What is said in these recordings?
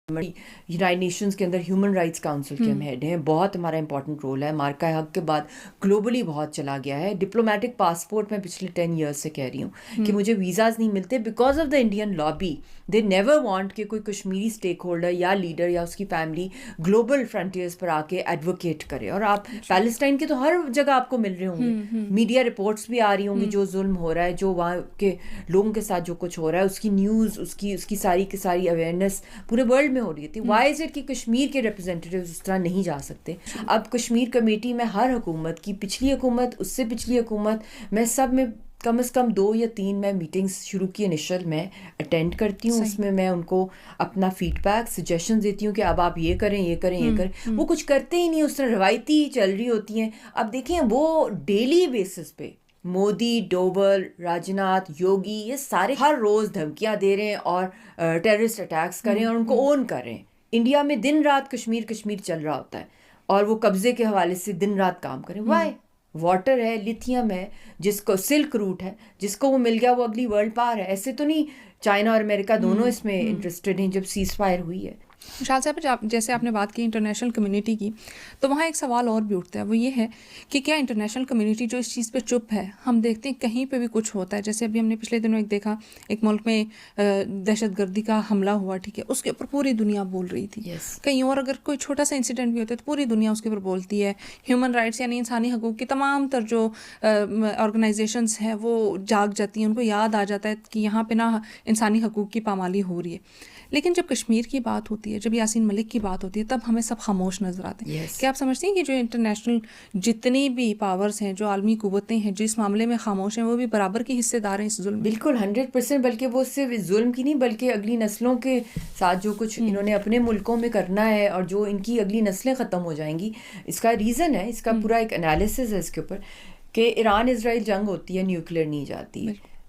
United nations کے اندر human rights council کے ہم ہیڈ ہیں, بہت ہمارا امپورٹنٹ رول ہے. مارکہ حق کے بعد گلوبلی بہت چلا گیا ہے. ڈپلومیٹک پاسپورٹ میں پچھلے 10 ایئرس سے کہہ رہی ہوں کہ مجھے ویزاز نہیں ملتے because of the Indian lobby. They never want کہ کوئی کشمیری اسٹیک ہولڈر یا لیڈر یا اس کی فیملی گلوبل فرنٹیئرز پر آ کے ایڈوکیٹ کرے. اور آپ پیلسٹائن کے تو ہر جگہ آپ کو مل رہے ہوں گے, میڈیا رپورٹس بھی آ رہی ہوں گی, جو ظلم ہو رہا ہے, جو وہاں کے لوگوں کے ساتھ جو کچھ ہو رہا ہے, اس کی نیوز, اس کی ساری کی ساری اویئرنیس پورے ورلڈ میں ہو رہی تھی. وائی از اٹ کہ کشمیر کے ریپرزینٹیوز اس طرح نہیں جا سکتے؟ اب کشمیر کمیٹی میں ہر حکومت کی, پچھلی حکومت, اس سے پچھلی حکومت, میں سب میں کم از کم 2 یا 3 میں میٹنگز شروع کی انیشل میں اٹینڈ کرتی ہوں. اس میں ان کو اپنا فیڈ بیک سجیشن دیتی ہوں کہ اب آپ یہ کریں, یہ کریں, یہ کریں. وہ کچھ کرتے ہی نہیں, اس طرح روایتی چل رہی ہوتی ہیں. اب دیکھیں وہ ڈیلی بیسس پہ مودی, ڈوبل, راجناتھ, یوگی, یہ سارے ہر روز دھمکیاں دے رہے ہیں اور ٹیررسٹ اٹیکس کر رہے ہیں اور ان کو اون کر رہے ہیں. انڈیا میں دن رات کشمیر چل رہا ہوتا ہے اور وہ قبضے کے حوالے سے دن رات کام کریں. وائی؟ واٹر ہے, لیتھیم ہے, جس کو سلک روٹ ہے, جس کو وہ مل گیا وہ اگلی ورلڈ پار ہے. ایسے تو نہیں چائنا اور امریکہ دونوں اس میں انٹرسٹڈ ہیں جب سیز فائر ہوئی ہے. شاہ صاحب, جیسے آپ نے بات کی انٹرنیشنل کمیونٹی کی, تو وہاں ایک سوال اور بھی اٹھتا ہے, وہ یہ ہے کہ کیا انٹرنیشنل کمیونٹی جو اس چیز پہ چپ ہے؟ ہم دیکھتے ہیں کہیں پہ بھی کچھ ہوتا ہے, جیسے ابھی ہم نے پچھلے دنوں ایک دیکھا, ایک ملک میں دہشت گردی کا حملہ ہوا, ٹھیک ہے, اس کے اوپر پوری دنیا بول رہی تھی. کہیں اور اگر کوئی چھوٹا سا انسیڈنٹ بھی ہوتا ہے تو پوری دنیا اس کے اوپر بولتی ہے. ہیومن رائٹس یعنی انسانی حقوق کی تمام تر جو آرگنائزیشنز ہیں وہ جاگ جاتی ہیں, ان کو یاد آ جاتا ہے کہ یہاں پہ نا انسانی حقوق کی پامالی ہو رہی ہے. لیکن جب کشمیر کی بات ہوتی ہے, جب یاسین ملک کی بات ہوتی ہے, تب ہمیں سب خاموش نظر آتے ہیں. کیا آپ سمجھتے ہیں کہ جو انٹرنیشنل جتنی بھی پاورز ہیں, جو عالمی قوتیں ہیں, جو اس معاملے میں خاموش ہیں, وہ بھی برابر کی حصے دار ہیں اس ظلم؟ بالکل 100%. بلکہ وہ صرف ظلم کی نہیں, بلکہ اگلی نسلوں کے ساتھ جو کچھ انہوں نے اپنے ملکوں میں کرنا ہے اور جو ان کی اگلی نسلیں ختم ہو جائیں گی, اس کا ریزن ہے, اس کا پورا ایک انالیسس ہے اس کے اوپر کہ ایران اسرائیل جنگ ہوتی ہے, نیوکلیئر نہیں جاتی.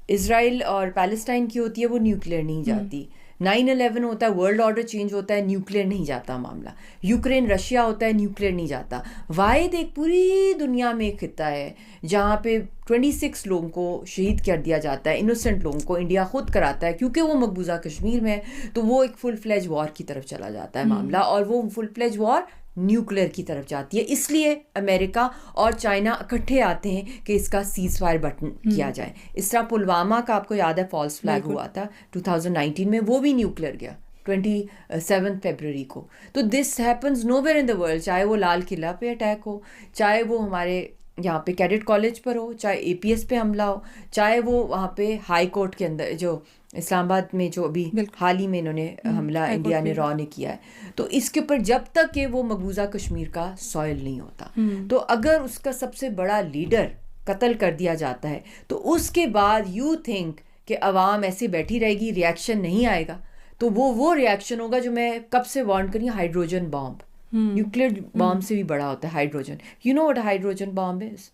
اسرائیل اور پیلسٹائن کی ہوتی ہے, وہ نیوکلیئر نہیں جاتی. 9/11 ہوتا ہے, ورلڈ آرڈر چینج ہوتا ہے, نیوکلیئر نہیں جاتا معاملہ. یوکرین رشیا ہوتا ہے, نیوکلیئر نہیں جاتا. واحد ایک پوری دنیا میں ایک خطہ ہے جہاں پہ 26 لوگوں کو شہید کر دیا جاتا ہے, انوسنٹ لوگوں کو. انڈیا خود کراتا ہے کیونکہ وہ مقبوضہ کشمیر میں ہے, تو وہ ایک فل فلیج وار کی طرف چلا جاتا ہے معاملہ, اور وہ فل فلیج وار نیوکلیئر کی طرف جاتی ہے. اس لیے امریکہ اور چائنا اکٹھے آتے ہیں کہ اس کا سیز فائر بٹن کیا جائے. اس طرح پلوامہ کا آپ کو یاد ہے فالس فلیگ ہوا تھا 2019 میں, وہ بھی نیوکلیئر گیا 27 فیبروری کو. تو this happens nowhere in the world, چاہے وہ لال قلعہ پہ اٹیک ہو, چاہے وہ ہمارے یہاں پہ کیڈٹ کالج پر ہو, چاہے اے پی ایس پہ حملہ ہو, چاہے وہ وہاں پہ ہائی کورٹ کے اندر جو اسلام آباد میں جو ابھی حال ہی میں انہوں نے حملہ انڈیا نے را نے کیا ہے. تو اس کے اوپر جب تک کہ وہ مقبوضہ کشمیر کا سوئل نہیں ہوتا, تو اگر اس کا سب سے بڑا لیڈر قتل کر دیا جاتا ہے, تو اس کے بعد یو تھنک کہ عوام ایسے بیٹھی رہے گی, ریئیکشن نہیں آئے گا, تو وہ ریئیکشن ہوگا جو میں کب سے وارن کری, ہائیڈروجن بامب. نیوکلیئر بامب سے بھی بڑا ہوتا ہے hydrogen. You know what hydrogen bomb is?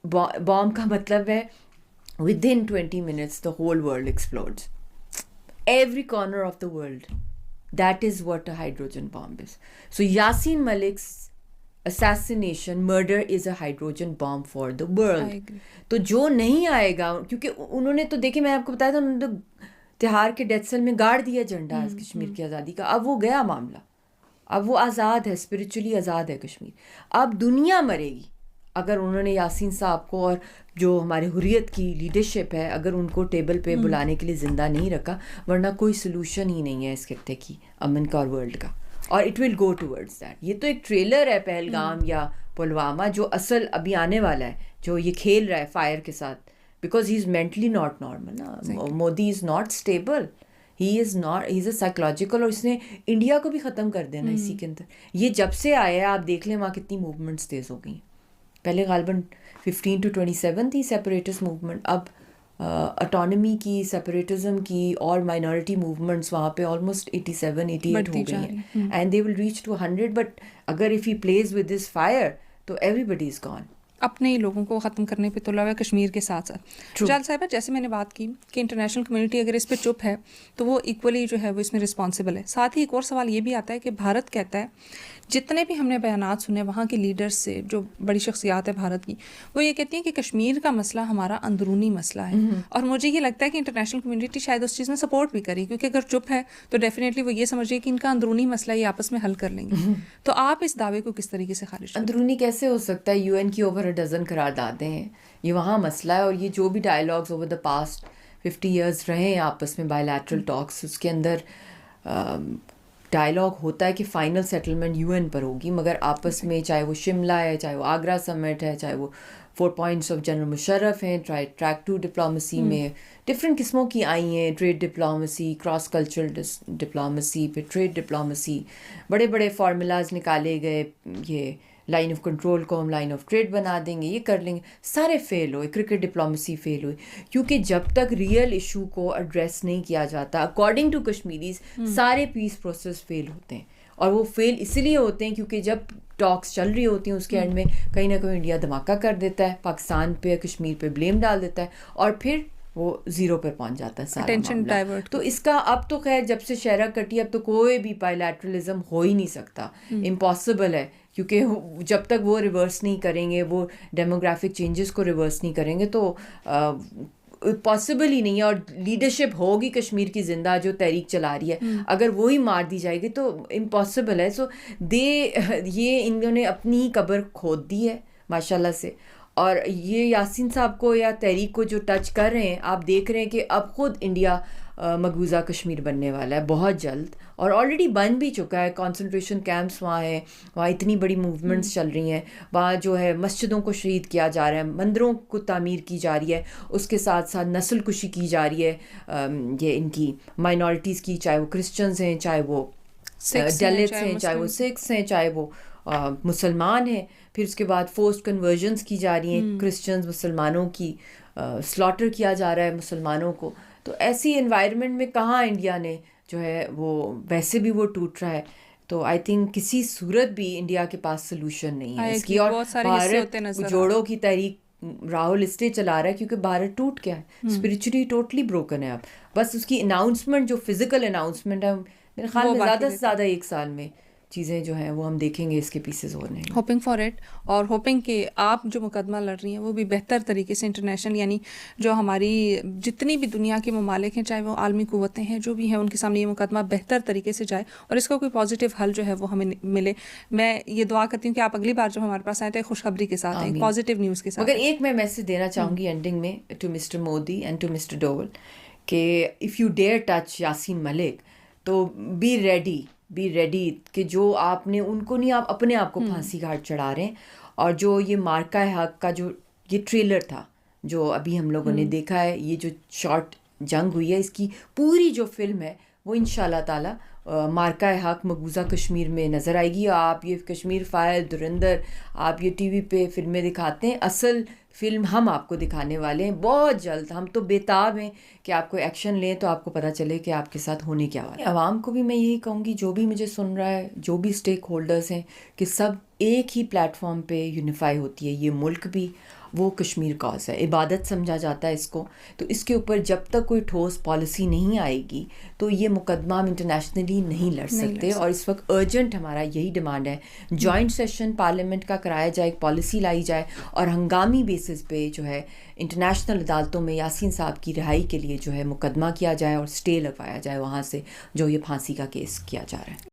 Bomb کا مطلب ہے within 20 minutes the whole world explodes, every corner of the world. That is what a hydrogen bomb is. So Yasin Malik's assassination, murder is a hydrogen bomb for the world. تو جو نہیں آئے گا, کیونکہ انہوں نے تو دیکھیں, میں آپ کو بتایا تھا, انہوں نے تو تہار کے ڈیتھ سیل میں گاڑ دیا جھنڈا کشمیر کی آزادی کا. اب وہ گیا معاملہ, اب وہ آزاد ہے, اسپرچولی آزاد ہے کشمیر. اب دنیا مرے گی اگر انہوں نے یاسین صاحب کو اور جو ہمارے حریت کی لیڈرشپ ہے, اگر ان کو ٹیبل پہ بلانے کے لیے زندہ نہیں رکھا, ورنہ کوئی سلوشن ہی نہیں ہے اس خطے کی امن کا اور ورلڈ کا. اور it will go towards that. یہ تو ایک ٹریلر ہے پہلگام یا پلوامہ, جو اصل ابھی آنے والا ہے, جو یہ کھیل رہا ہے فائر کے ساتھ, because he is mentally not normal نا. Modi is not stable, he is a psychological, اور اس نے انڈیا کو بھی ختم کر دینا اسی کے اندر. یہ جب سے آیا ہے آپ دیکھ لیں وہاں کتنی موومنٹس تیز ہو گئی. پہلے غالباً 15 to 27 تھی سیپریٹسٹ موومنٹ, اب اٹانومی کی, سیپریٹزم کی اور مائنورٹی موومنٹس وہاں پہ آلموسٹ 87-88 ہو گئی ہیں, and they will reach to 100. But اگر if he plays with this fire تو ایوری بڈی از گون. اپنے ہی لوگوں کو ختم کرنے پہ تلا ہوا ہے کشمیر کے ساتھ ساتھ. جال صاحبہ جیسے میں نے بات کی کہ انٹرنیشنل کمیونٹی اگر اس پہ چپ ہے تو وہ ایکولی جو ہے وہ اس میں رسپانسبل ہے. ساتھ ہی ایک اور سوال یہ بھی آتا ہے کہ بھارت کہتا ہے جتنے بھی ہم نے بیانات سنے وہاں کے لیڈرز سے جو بڑی شخصیات ہے بھارت کی, وہ یہ کہتی ہیں کہ کشمیر کا مسئلہ ہمارا اندرونی مسئلہ ہے. اور مجھے یہ لگتا ہے کہ انٹرنیشنل کمیونٹی شاید اس چیز میں سپورٹ بھی کری, کیونکہ اگر چپ ہے تو ڈیفینیٹلی وہ یہ سمجھے کہ ان کا اندرونی مسئلہ یہ آپس میں حل کر لیں گے. تو آپ اس دعوے کو کس طریقے سے خارج کریں؟ اندرونی کیسے ہو سکتا ہے؟ UN کی اوور ڈزن قراردادیں ہیں, یہ وہاں مسئلہ ہے. اور یہ جو بھی dialogues over the past 50 years رہے ہیں آپس میں بائی لیٹرل ٹاکس, اس کے اندر ڈائلاگ ہوتا ہے کہ فائنل سیٹلمنٹ UN پر ہوگی, مگر آپس میں چاہے وہ شملہ ہے, چاہے وہ آگرہ سمٹ ہے, چاہے وہ 4 points آف جنرل مشرف ہیں, ٹریک 2 ڈپلومسی میں ڈفرینٹ قسموں کی آئی ہیں, trade diplomacy, cross cultural diplomacy, پھر ٹریڈ ڈپلومسی, بڑے بڑے فارمولاز نکالے گئے, یہ لائن آف کنٹرول کو ہم لائن آف ٹریڈ بنا دیں گے, یہ کر لیں گے, سارے فیل ہوئے. کرکٹ ڈپلومسی فیل ہوئی, کیونکہ جب تک ریئل ایشو کو ایڈریس نہیں کیا جاتا, اکارڈنگ ٹو کشمیریز سارے پیس پروسیس فیل ہوتے ہیں. اور وہ فیل اس لیے ہوتے ہیں کیونکہ جب ٹاکس چل رہی ہوتی ہیں اس کے اینڈ میں کہیں نہ کہیں انڈیا دھماکہ کر دیتا ہے, پاکستان پہ کشمیر پہ بلیم ڈال دیتا ہے, اور پھر وہ زیرو پہ پہنچ جاتا ہے سارا معاملہ. تو اس کا اب تو خیر جب سے شہرہ کٹی اب تو کوئی بھی بائیلیٹرلزم ہو ہی نہیں سکتا, امپاسبل ہے, کیونکہ جب تک وہ ریورس نہیں کریں گے, وہ ڈیموگرافک چینجز کو ریورس نہیں کریں گے تو پاسبل ہی نہیں ہے. اور لیڈرشپ ہوگی کشمیر کی زندہ جو تحریک چلا رہی ہے, اگر وہی مار دی جائے گی تو امپاسبل ہے. سو یہ انہوں نے اپنی ہی قبر کھود دی ہے ماشاء اللہ سے. اور یہ یاسین صاحب کو یا تحریک کو جو ٹچ کر رہے ہیں, آپ دیکھ رہے ہیں کہ اب خود انڈیا مقبوضہ کشمیر بننے والا ہے بہت جلد, اور آلریڈی بن بھی چکا ہے. کنسنٹریشن کیمپس وہاں ہیں, وہاں اتنی بڑی موومنٹس چل رہی ہیں, وہاں جو ہے مسجدوں کو شہید کیا جا رہا ہے, مندروں کو تعمیر کی جا رہی ہے, اس کے ساتھ ساتھ نسل کشی کی جا رہی ہے یہ ان کی مائنورٹیز کی, چاہے وہ کرسچنز ہیں, چاہے وہ دلتس ہیں, چاہے وہ سکھس ہیں, چاہے وہ مسلمان ہیں. پھر اس کے بعد فورسڈ کنورژنس کی جا رہی ہیں کرسچنز مسلمانوں کی, سلاٹر کیا جا رہا ہے مسلمانوں کو. تو ایسی انوائرمنٹ میں کہاں انڈیا نے جو ہے وہ ویسے بھی وہ ٹوٹ رہا ہے. تو آئی تھنک کسی صورت بھی انڈیا کے پاس سلوشن نہیں ہے اس کی. اور بھارت جوڑو کی تحریک راہل اس لیے چلا رہا ہے کیونکہ بھارت ٹوٹ گیا ہے, اسپرچولی ٹوٹلی بروکن ہے اب. بس اس کی اناؤنسمنٹ جو فزیکل اناؤنسمنٹ ہے, میرے خیال میں زیادہ سے زیادہ 1 سال میں چیزیں جو ہیں وہ ہم دیکھیں گے اس کے پیسز ہونے. ہوپنگ فار اٹ, اور ہوپنگ کہ آپ جو مقدمہ لڑ رہی ہیں وہ بھی بہتر طریقے سے انٹرنیشنل, یعنی جو ہماری جتنی بھی دنیا کے ممالک ہیں, چاہے وہ عالمی قوتیں ہیں, جو بھی ہیں ان کے سامنے یہ مقدمہ بہتر طریقے سے جائے اور اس کا کوئی پازیٹیو حل جو ہے وہ ہمیں ملے. میں یہ دعا کرتی ہوں کہ آپ اگلی بار جب ہمارے پاس آئیں تو خوشخبری کے ساتھ آئیں, پازیٹیو نیوز کے ساتھ. مگر ایک میں میسج دینا چاہوں گی اینڈنگ میں to mister Modi and to mister Doval کہ if you dare touch Yasin Malik تو بی ریڈی کہ جو آپ نے ان کو نہیں, آپ اپنے آپ کو پھانسی گھاٹ چڑھا رہے ہیں. اور جو یہ مارکہ حق کا جو یہ ٹریلر تھا جو ابھی ہم لوگوں نے دیکھا ہے, یہ جو شارٹ جنگ ہوئی ہے, اس کی پوری جو فلم ہے وہ انشاءاللہ تعالی مارکہ حق مقبوضہ کشمیر میں نظر آئے گی. آپ یہ کشمیر فائل, دھرندر, آپ یہ ٹی وی پہ فلمیں دکھاتے ہیں, اصل فلم ہم آپ کو دکھانے والے ہیں بہت جلد. ہم تو بےتاب ہیں کہ آپ کو ایکشن لیں تو آپ کو پتہ چلے کہ آپ کے ساتھ ہونے کیا والا ہے. عوام کو بھی میں یہی کہوں گی, جو بھی مجھے سن رہا ہے, جو بھی اسٹیک ہولڈرز ہیں, کہ سب ایک ہی پلیٹ فارم پہ یونیفائی ہوتی ہے. یہ ملک بھی وہ کشمیر کاز ہے, عبادت سمجھا جاتا ہے اس کو. تو اس کے اوپر جب تک کوئی ٹھوس پالیسی نہیں آئے گی تو یہ مقدمہ ہم انٹرنیشنلی نہیں لڑ سکتے. اور اس وقت ارجنٹ ہمارا یہی ڈیمانڈ ہے, جوائنٹ سیشن پارلیمنٹ کا کرایا جائے, ایک پالیسی لائی جائے, اور ہنگامی بیسس پہ جو ہے انٹرنیشنل عدالتوں میں یاسین صاحب کی رہائی کے لیے جو ہے مقدمہ کیا جائے اور اسٹے لگوایا جائے وہاں سے جو یہ پھانسی کا کیس کیا جا رہا ہے.